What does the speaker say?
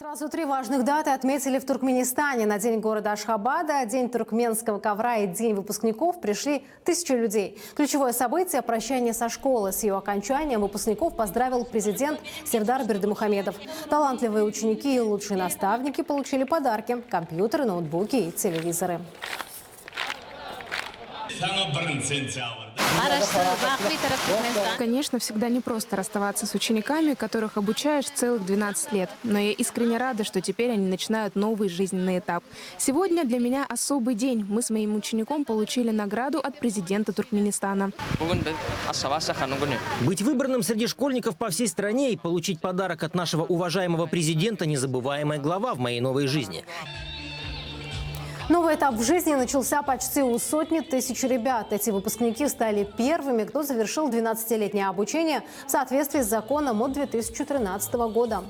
Сразу три важных даты отметили в Туркменистане. На день города Ашхабада, день туркменского ковра и день выпускников пришли тысячи людей. Ключевое событие – прощание со школы. С ее окончанием выпускников поздравил президент Сердар Бердымухамедов. Талантливые ученики и лучшие наставники получили подарки – компьютеры, ноутбуки и телевизоры. Конечно, всегда непросто расставаться с учениками, которых обучаешь целых 12 лет. Но я искренне рада, что теперь они начинают новый жизненный этап. Сегодня для меня особый день. Мы с моим учеником получили награду от президента Туркменистана. Быть выбранным среди школьников по всей стране и получить подарок от нашего уважаемого президента – незабываемая глава в моей новой жизни. Новый этап в жизни начался почти у сотни тысяч ребят. Эти выпускники стали первыми, кто завершил 12-летнее обучение в соответствии с законом от 2013 года.